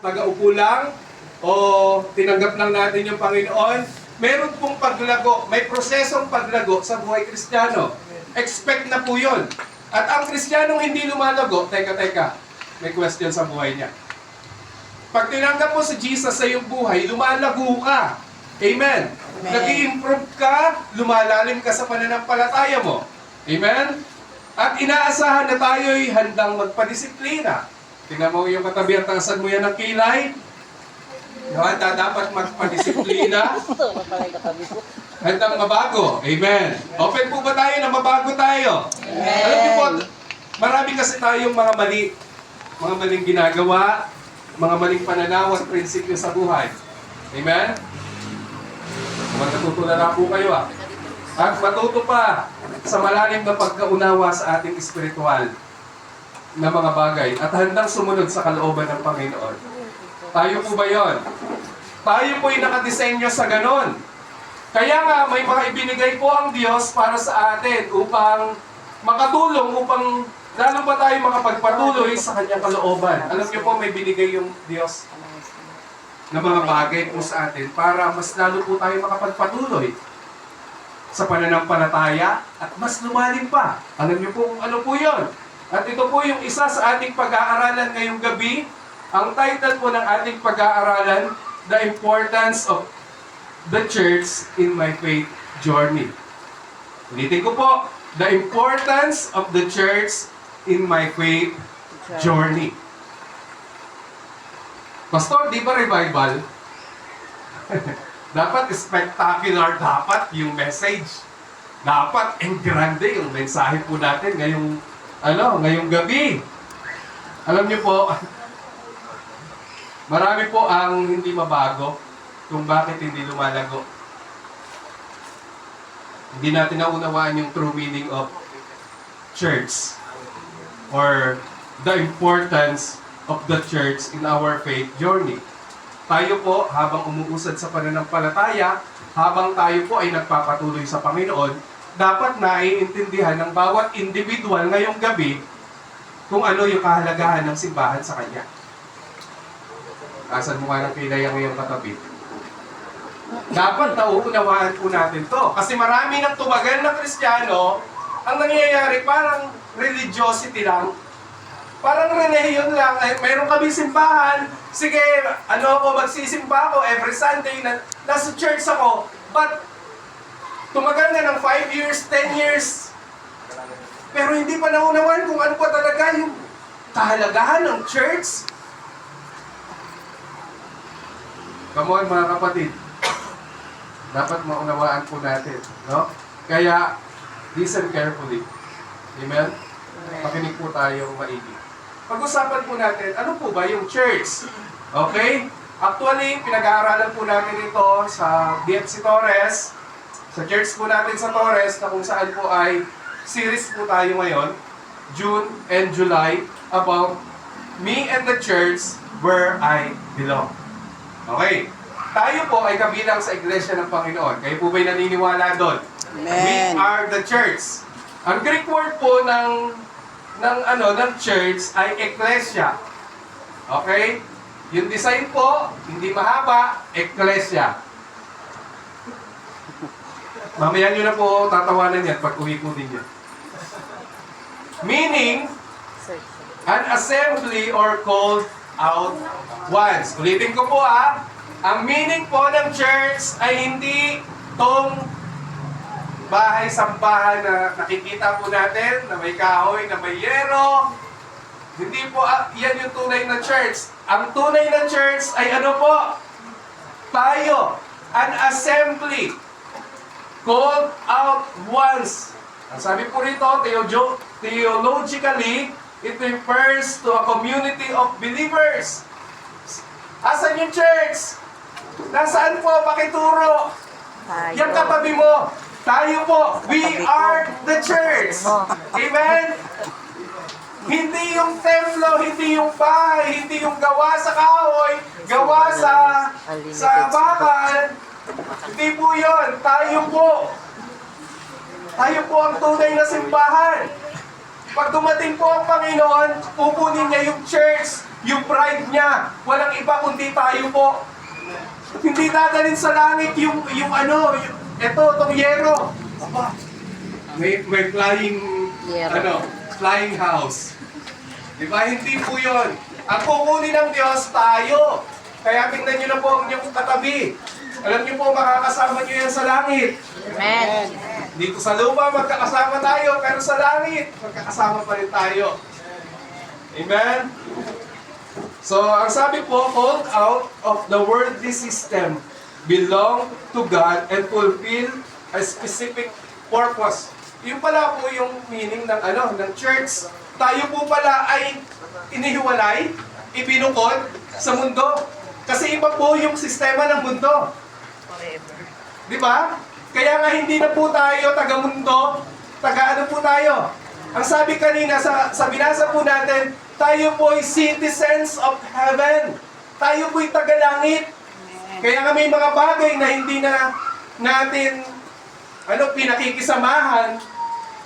Tagaupo lang o tinanggap lang natin yung Panginoon? Meron pong paglago, may prosesong paglago sa buhay Kristiyano. Expect na po yun. At ang Kristiyanong hindi lumalago, teka, may question sa buhay niya. Pag tinanggap mo si Jesus sa iyong buhay, lumalago ka. Amen. Nag-i-improve ka, lumalalim ka sa pananampalataya mo. Amen. At inaasahan na tayo'y handang magpadisiplina. Tingnan mo yung katabi at taasan mo yan ng kilay. Handa dapat magpadisiplina. Handang mabago. Amen. Open po ba tayo na mabago tayo? Amen. Alam niyo po, marami kasi tayong mga maling ginagawa, mga maling pananaw at prinsipyo sa buhay. Amen? Matutunan na po kayo At matuto pa sa malalim na pagkaunawa sa ating espiritual na mga bagay at handang sumunod sa kalooban ng Panginoon. Tayo po ba yon? Tayo po'y nakadesenyo sa ganon. Kaya nga, may mga ibinigay po ang Diyos para sa atin upang makatulong, upang lalo pa tayo makapagpatuloy sa kanyang kalooban. Alam niyo po, may binigay yung Diyos na mga bagay po sa atin para mas lalo po tayo makapagpatuloy sa pananampalataya at mas lumalim pa. Alam niyo po kung ano po yun. At ito po yung isa sa ating pag-aaralan ngayong gabi. Ang title po ng ating pag-aaralan, The Importance of the Church in My Faith Journey. Ulitin ko po, The Importance of the Church in My Faith Journey. Pastor, di ba revival? Dapat spectacular, dapat yung message. Dapat en grande yung mensahe po natin ngayong gabi. Alam niyo po, marami po ang hindi mabago kung bakit hindi lumalago. Hindi natin naunawaan yung true meaning of church or the importance of the church in our faith journey. Tayo po, habang umuusad sa pananampalataya, habang tayo po ay nagpapatuloy sa Panginoon, dapat naiintindihan ng bawat individual ngayong gabi kung ano yung kahalagahan ng simbahan sa Kanya. Asan mo nga ng pilay ang iyong katabi? Dapat nauunawaan po natin to. Kasi marami ng tumagal na Kristiyano, ang nangyayari parang religiosity lang. Parang relihiyon lang. Mayroon kami simbahan. Sige, magsisimba ako every Sunday na nasa church ako. But, tumagal na ng 5 years, 10 years. Pero hindi pa naunawan kung ano pa talaga yung kahalagahan ng church. Come on mga kapatid. Dapat maunawaan po natin. No? Kaya, listen carefully. Amen? Makinig po tayong maigi. Pag-usapan po natin, ano po ba yung church? Okay? Actually, pinag-aaralan po natin ito sa DFC Torres, sa church po natin sa Torres, na kung saan po ay series po tayo ngayon, June and July, about me and the church where I belong. Okay? Tayo po ay kabilang sa Iglesia ng Panginoon. Kayo po ba'y naniniwala doon? Amen. We are the church. Ang Greek word po ng church ay ecclesia. Okay? Yung design po, hindi mahaba, ecclesia. Mamaya nyo na po tatawanan yan pag uwi po ninyo. Meaning, an assembly or called out ones. Ulitin ko po ang meaning po ng church ay hindi tong bahay-sambahan na nakikita po natin, na may kahoy, na may yero. Hindi po yan yung tunay na church. Ang tunay na church ay ano po? Tayo. An assembly. Called out once. Ang sabi po rito, theologically, it refers to a community of believers. Asan yung church? Nasaan po? Pakituro. Yung katabi mo. Tayo po, we are the church. Amen? Hindi yung templo, hindi yung bahay, hindi yung gawa sa kahoy, gawa sa bakal. Hindi po yun. Tayo po. Tayo po ang tunay na simbahan. Pag dumating po ang Panginoon, pupunin niya yung church Yung bride niya, walang iba kundi tayo po. Hindi dadalhin sa langit itong yero. Aba, may flying, Yero. flying house. Diba? Hindi po yun. Ang kukunin ng Diyos, tayo. Kaya tingnan nyo na po ang inyong katabi. Alam nyo po, makakasama nyo yan sa langit. Amen. Dito sa lupa, magkakasama tayo, pero sa langit, magkakasama pa rin tayo. Amen? So, ang sabi po, called out of the worldly system, belong to God and fulfill a specific purpose. Yun pala po yung meaning ng church. Tayo po pala ay inihiwalay, ibinukod sa mundo. Kasi iba po yung sistema ng mundo. Di ba? Kaya nga hindi na po tayo taga-mundo, taga-ano po tayo. Ang sabi kanina sa binasa po natin, tayo po ay citizens of heaven. Tayo po ay taga-langit. Kaya nga may mga bagay na hindi na natin pinakikisamahan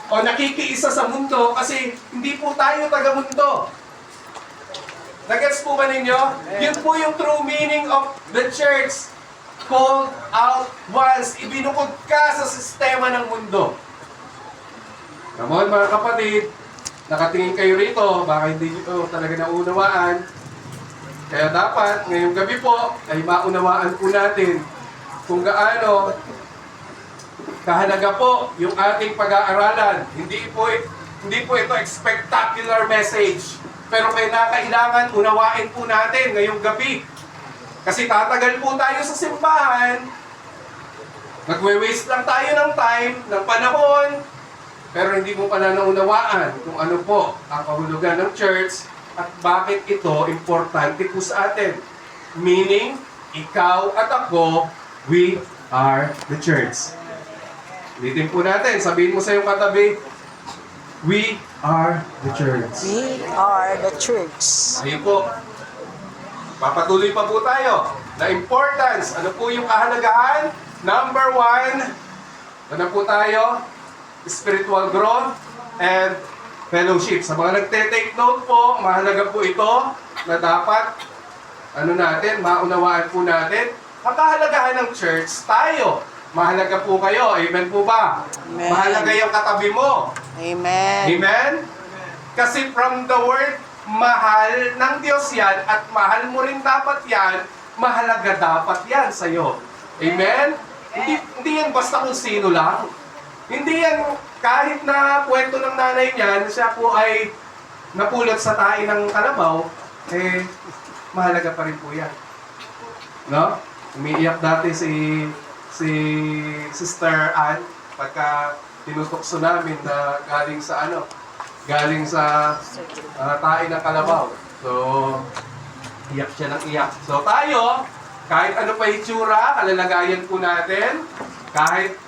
o nakikiisa sa mundo kasi hindi po tayo taga-mundo. Nagets po ba ninyo? Yun po yung true meaning of the church. Called out once. Ibinukod ka sa sistema ng mundo. Come on mga kapatid, nakatingin kayo rito, baka hindi nyo talaga naunawaan. Kaya dapat, ngayong gabi po, ay maunawaan po natin kung gaano kahalaga po yung ating pag-aaralan. Hindi po ito spectacular message. Pero kailangan unawain po natin ngayong gabi. Kasi tatagal po tayo sa simbahan, nagwe-waste lang tayo ng time, ng panahon, pero hindi mo pala naunawaan kung ano po ang kahulugan ng church at bakit ito importante po sa atin. Meaning, ikaw at ako, we are the church. Ulitin po natin, sabihin mo sa iyong katabi, we are the church. We are the church. Ayun po. Papatuloy pa po tayo. The importance. Ano po yung kahalagahan? Number 1. Ano po tayo? Spiritual growth and fellowship. Sa mga nagte-take note po, mahalaga po ito na dapat maunawaan po natin. Ang kahalagahan ng church, tayo. Mahalaga po kayo. Amen po ba? Amen. Mahalaga yung katabi mo. Amen. Amen? Kasi from the word, mahal ng Diyos yan at mahal mo rin dapat yan, mahalaga dapat yan sa'yo. Amen? Hindi yan basta kung sino lang. Hindi yan kahit na kwento ng nanay niya na siya po ay napulot sa tae ng kalabaw, mahalaga pa rin po yan. No? Umiiyak dati si Sister Ann pagka tinutokso namin na galing sa tae ng kalabaw. So, iyak siya ng iyak. So tayo, kahit ano pa itsura, kalalagayan po natin, kahit